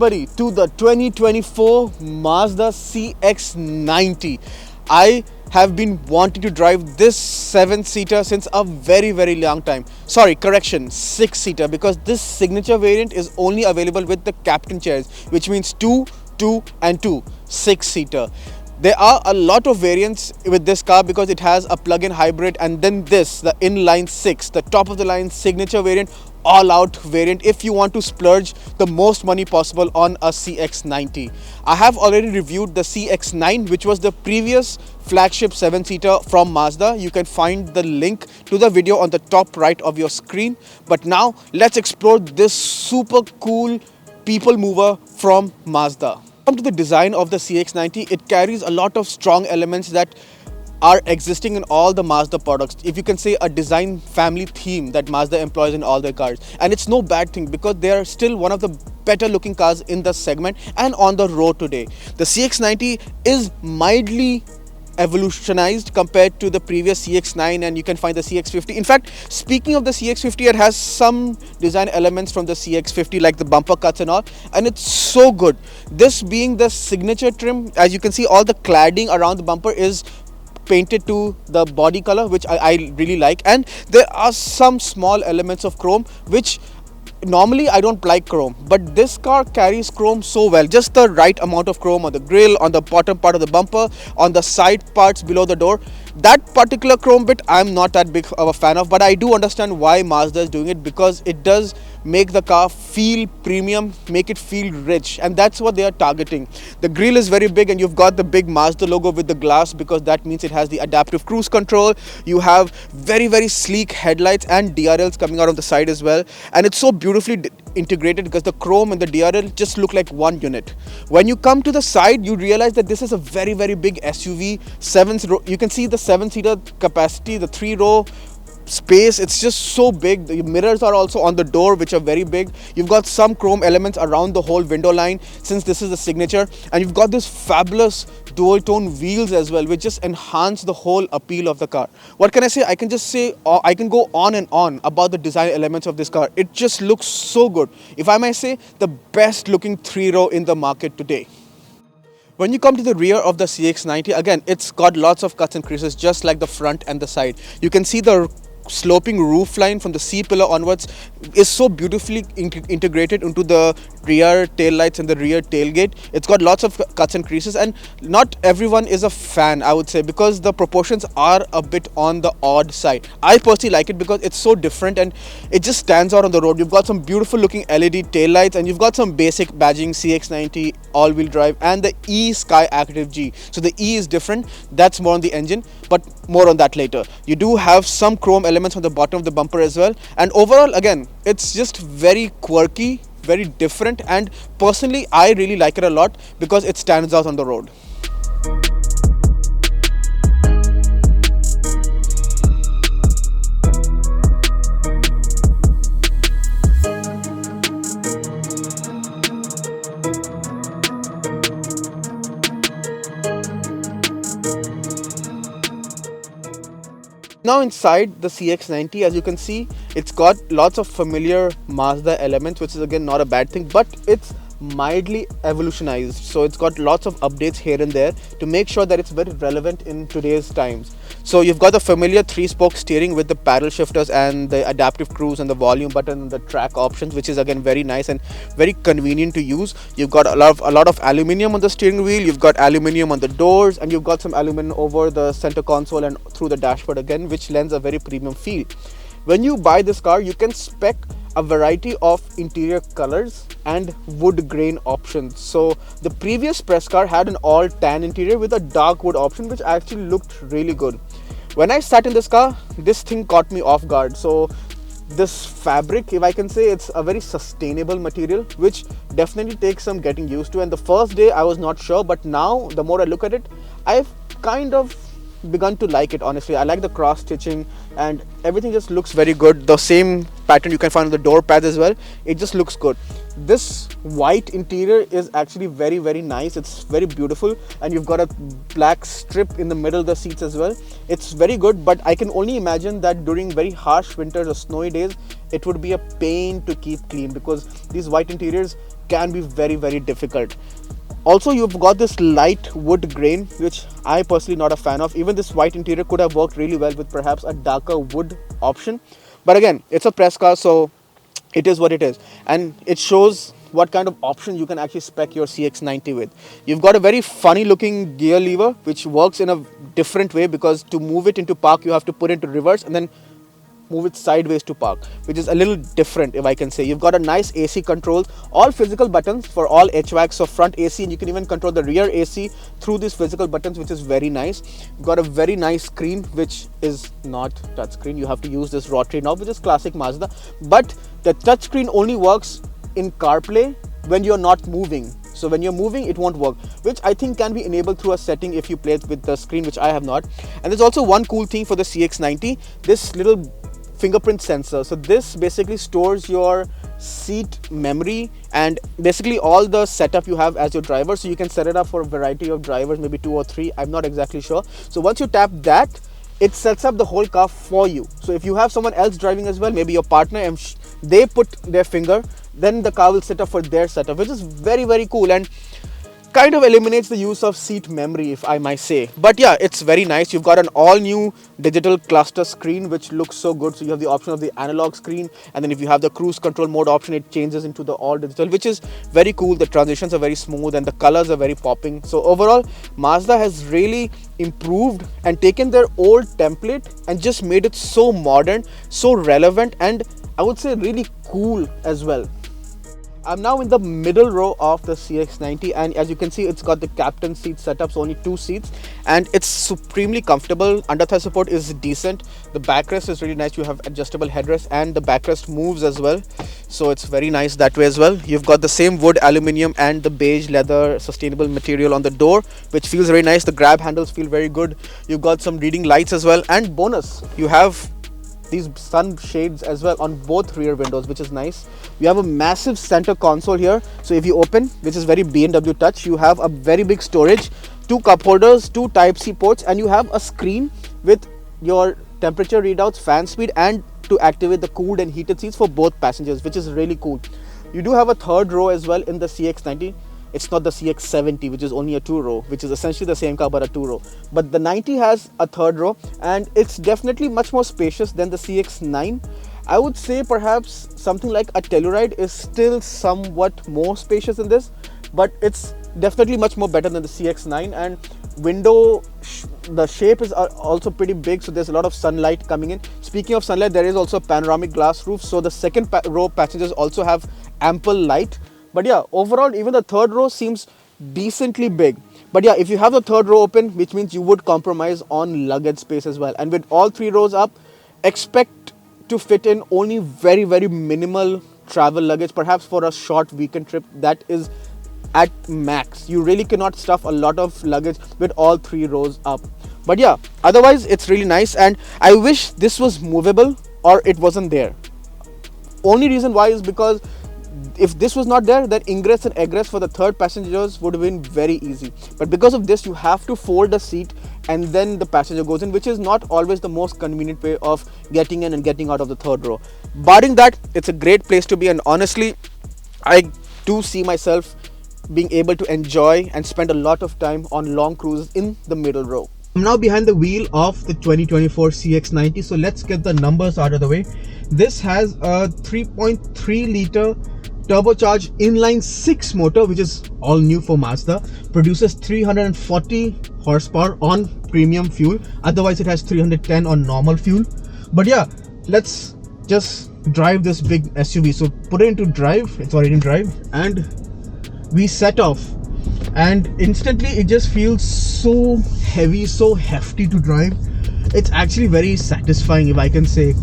everybody to the 2024 Mazda CX90. I have been wanting to drive this 7-seater since a very long time. Sorry, correction, 6-seater, because this signature variant is only available with the captain chairs, which means 2, 2 and 2, 6-seater. There are a lot of variants with this car because it has a plug-in hybrid, and then this, the Inline 6, the top of the line signature variant, all-out variant if you want to splurge the most money possible on a CX90. I have already reviewed the CX9, which was the previous flagship 7-seater from Mazda. You can find the link to the video on the top right of your screen. But now let's explore this super cool people mover from Mazda. Come to the design of the CX90, it carries a lot of strong elements that are existing in all the Mazda products. If you can say a design family theme that Mazda employs in all their cars. And it's no bad thing because they are still one of the better looking cars in the segment and on the road today. The CX90 is mildly evolutionized compared to the previous CX9, and you can find the CX50. In fact, speaking of the CX50, it has some design elements from the CX50 like the bumper cuts and all, and it's so good. This being the signature trim, as you can see, all the cladding around the bumper is painted to the body color, which I really like, and there are some small elements of chrome which normally I don't like chrome, but this car carries chrome so well. Just the right amount of chrome on the grille, on the bottom part of the bumper, on the side parts below the door. That particular chrome bit I'm not that big of a fan of, but I do understand why Mazda is doing it because it does make the car feel premium, make it feel rich, and that's what they are targeting. The grille is very big and you've got the big Mazda logo with the glass because that means it has the adaptive cruise control. You have very sleek headlights and DRLs coming out of the side as well, and it's so beautifully integrated because the chrome and the DRL just look like one unit. When you come to the side, you realize that this is a very big SUV. You can see the 7-seater capacity, the 3-row space, it's just so big. The mirrors are also on the door, which are very big. You've got some chrome elements around the whole window line since this is the signature, and you've got this fabulous dual tone wheels as well, which just enhance the whole appeal of the car. What can I say? I can just say I can go on and on about the design elements of this car. It just looks so good. If I may say, the best looking 3-row in the market today. When you come to the rear of the CX90, again, it's got lots of cuts and creases just like the front and the side. You can see the sloping roof line from the C-pillar onwards is so beautifully integrated into the rear tail lights and the rear tailgate. It's got lots of cuts and creases, and not everyone is a fan, I would say, because the proportions are a bit on the odd side. I personally like it because it's so different and it just stands out on the road. You've got some beautiful looking LED tail lights, and you've got some basic badging CX90 all-wheel drive and the E Sky Active G. So the E is different, that's more on the engine, but more on that later. You do have some chrome elements on the bottom of the bumper as well, and overall, again, it's just very quirky, very different, and personally I really like it a lot because it stands out on the road. Now inside the CX90, as you can see, it's got lots of familiar Mazda elements, which is again not a bad thing, but it's mildly evolutionized. So it's got lots of updates here and there to make sure that it's very relevant in today's times. So you've got the familiar 3-spoke steering with the paddle shifters and the adaptive cruise and the volume button and the track options, which is again very nice and very convenient to use. You've got a lot of aluminium on the steering wheel, you've got aluminium on the doors, and you've got some aluminium over the center console and through the dashboard again, which lends a very premium feel. When you buy this car, you can spec a variety of interior colors and wood grain options. So the previous press car had an all tan interior with a dark wood option, which actually looked really good. When I sat in this car, this thing caught me off guard. So this fabric, if I can say, it's a very sustainable material, which definitely takes some getting used to. And the first day I was not sure, but now the more I look at it, I've kind of begun to like it, honestly. I like the cross stitching and everything just looks very good. The same pattern you can find on the door pads as well. It just looks good. This white interior is actually very nice. It's very beautiful, and you've got a black strip in the middle of the seats as well. It's very good, but I can only imagine that during very harsh winters or snowy days it would be a pain to keep clean, because these white interiors can be very, very difficult. Also, you've got this light wood grain, which I personally not a fan of. Even this white interior could have worked really well with perhaps a darker wood option. But again, it's a press car, so it is what it is. And it shows what kind of option you can actually spec your CX90 with. You've got a very funny looking gear lever, which works in a different way, because to move it into park, you have to put it into reverse and then move it sideways to park, which is a little different, if I can say. You've got a nice AC control, all physical buttons for all HVAC, so front AC, and you can even control the rear AC through these physical buttons, which is very nice. You've got a very nice screen, which is not touchscreen. You have to use this rotary knob, which is classic Mazda, but the touchscreen only works in CarPlay when you're not moving. So when you're moving, it won't work, which I think can be enabled through a setting if you play it with the screen, which I have not. And there's also one cool thing for the CX90, this little fingerprint sensor. So this basically stores your seat memory and basically all the setup you have as your driver. So you can set it up for a variety of drivers, maybe 2 or 3, I'm not exactly sure. So once you tap that, it sets up the whole car for you. So if you have someone else driving as well, maybe your partner, and they put their finger, then the car will set up for their setup, which is very, very cool and kind of eliminates the use of seat memory, if I might say. But yeah, it's very nice. You've got an all new digital cluster screen, which looks so good. So you have the option of the analog screen, and then if you have the cruise control mode option, it changes into the all digital, which is very cool. The transitions are very smooth and the colors are very popping. So overall, Mazda has really improved and taken their old template and just made it so modern, so relevant, and I would say really cool as well. I'm now in the middle row of the CX90, and as you can see, it's got the captain seat setup, so only 2 seats, and it's supremely comfortable. Under thigh support is decent. The backrest is really nice. You have adjustable headrest and the backrest moves as well, so it's very nice that way as well. You've got the same wood, aluminium and the beige leather sustainable material on the door, which feels very nice. The grab handles feel very good. You've got some reading lights as well, and bonus, you have these sun shades as well on both rear windows, which is nice. You have a massive center console here, so if you open, which is very BMW touch, you have a very big storage, 2 cup holders, 2 Type-C ports, and you have a screen with your temperature readouts, fan speed, and to activate the cooled and heated seats for both passengers, which is really cool. You do have a third row as well in the CX90. It's not the CX70, which is only a 2-row, which is essentially the same car but a 2-row. But the 90 has a third row, and it's definitely much more spacious than the CX9. I would say perhaps something like a Telluride is still somewhat more spacious than this, but it's definitely much more better than the CX9. And the shape is also pretty big, so there's a lot of sunlight coming in. Speaking of sunlight, there is also a panoramic glass roof, so the second row passengers also have ample light. But yeah, overall, even the third row seems decently big. But yeah, if you have the third row open, which means you would compromise on luggage space as well. And with all 3 rows up, expect to fit in only very, very minimal travel luggage, perhaps for a short weekend trip. That is at max. You really cannot stuff a lot of luggage with all 3 rows up. But yeah, otherwise it's really nice, and I wish this was movable or it wasn't there. Only reason why is because if this was not there, then ingress and egress for the third passengers would have been very easy. But because of this, you have to fold the seat and then the passenger goes in, which is not always the most convenient way of getting in and getting out of the third row. Barring that, it's a great place to be, and honestly, I do see myself being able to enjoy and spend a lot of time on long cruises in the middle row. I'm now behind the wheel of the 2024 CX90, so let's get the numbers out of the way. This has a 3.3 liter turbocharged inline 6 motor, which is all new for Mazda. Produces 340 horsepower on premium fuel, otherwise it has 310 on normal fuel. But yeah, let's just drive this big SUV. So put it into drive, it's already in drive, and we set off, and instantly it just feels so heavy, so hefty to drive. It's actually very satisfying, if I can say.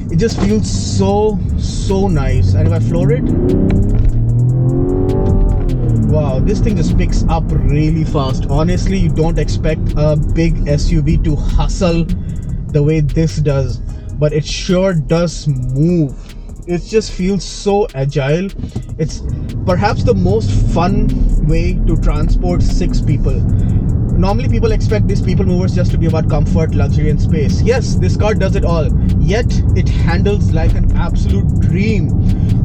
It just feels so nice. And if I floor it, wow, this thing just picks up really fast. Honestly, you don't expect a big SUV to hustle the way this does, but it sure does move. It just feels so agile. It's perhaps the most fun way to transport 6 people. Normally people expect these people movers just to be about comfort, luxury and space. Yes, this car does it all, yet it handles like an absolute dream.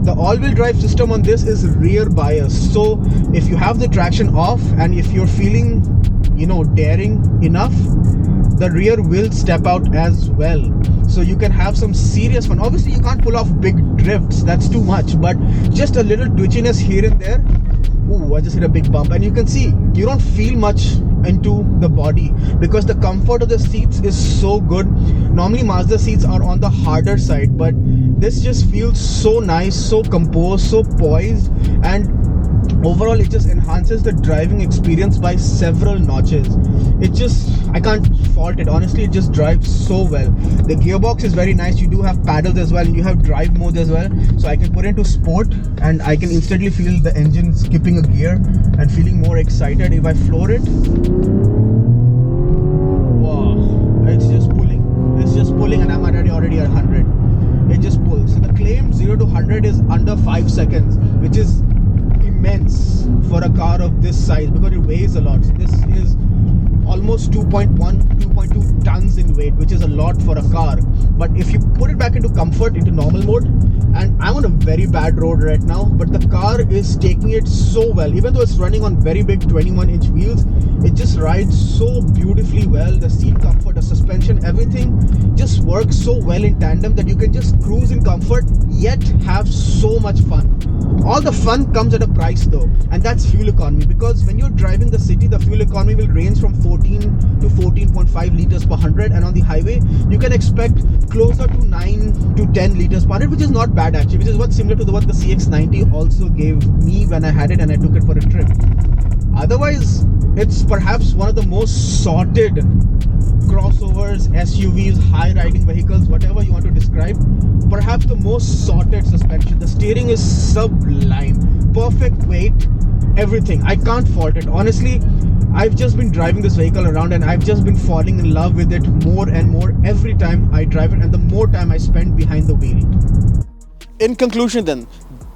The all-wheel drive system on this is rear bias, so if you have the traction off and if you're feeling, daring enough, the rear will step out as well, so you can have some serious fun. Obviously you can't pull off big drifts, that's too much, but just a little twitchiness here and there. Ooh, I just hit a big bump, and you can see you don't feel much into the body because the comfort of the seats is so good. Normally Mazda seats are on the harder side, but this just feels so nice, so composed, so poised, and overall it just enhances the driving experience by several notches. I can't fault it, honestly. It just drives so well. The gearbox is very nice. You do have paddles as well, and you have drive modes as well, so I can put into sport and I can instantly feel the engine skipping a gear and feeling more excited. If I floor it, wow, it's just pulling, and I'm already at 100. It just pulls. So the claimed 0 to 100 is under 5 seconds, which is immense for a car of this size because it weighs a lot. So this is almost 2.2 tons in weight, which is a lot for a car. But if you put it back into comfort, into normal mode, and I'm on a very bad road right now, but the car is taking it so well. Even though it's running on very big 21-inch wheels, it just rides so beautifully well. The seat comfort, the suspension, everything just works so well in tandem that you can just cruise in comfort yet have so much fun. All the fun comes at a price though, and that's fuel economy, because when you're driving the city, the fuel economy will range from 14 to 14.5 liters per 100, and on the highway you can expect closer to 9 to 10 liters per 100, which is not bad actually, which is what's similar to what the CX90 also gave me when I had it and I took it for a trip. Otherwise, it's perhaps one of the most sorted crossovers, SUVs, high riding vehicles, whatever you want to describe. Perhaps the most sorted suspension. The steering is sublime, perfect weight, everything. I can't fault it. Honestly, I've just been driving this vehicle around and I've just been falling in love with it more and more every time I drive it, and the more time I spend behind the wheel. In conclusion then,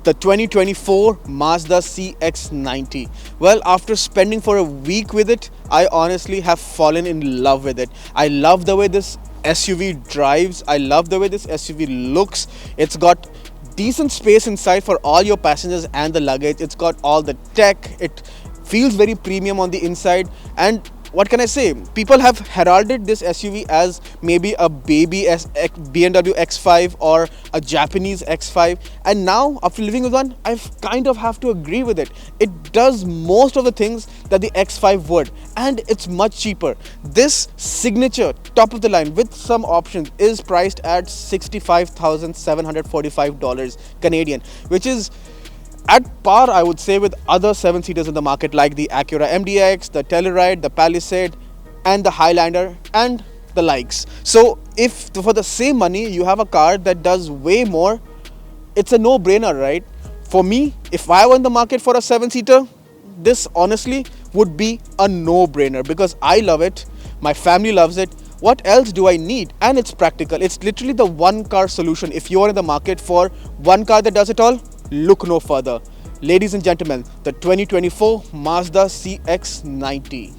the 2024 Mazda CX90. Well, after spending for a week with it, I honestly have fallen in love with it. I love the way this SUV drives. I love the way this SUV looks. It's got decent space inside for all your passengers and the luggage. It's got all the tech. It feels very premium on the inside, and what can I say? People have heralded this SUV as maybe a baby BMW X5 or a Japanese X5, and now after living with one, I kind of have to agree with it. It does most of the things that the X5 would, and it's much cheaper. This Signature, top of the line with some options, is priced at $65,745 Canadian, which is at par, I would say, with other 7-seaters in the market like the Acura MDX, the Telluride, the Palisade, and the Highlander, and the likes. So if for the same money you have a car that does way more, it's a no-brainer, right? For me, if I were in the market for a 7-seater, this honestly would be a no-brainer because I love it, my family loves it. What else do I need? And it's practical. It's literally the one-car solution. If you are in the market for one car that does it all, look no further. Ladies and gentlemen, the 2024 Mazda CX90.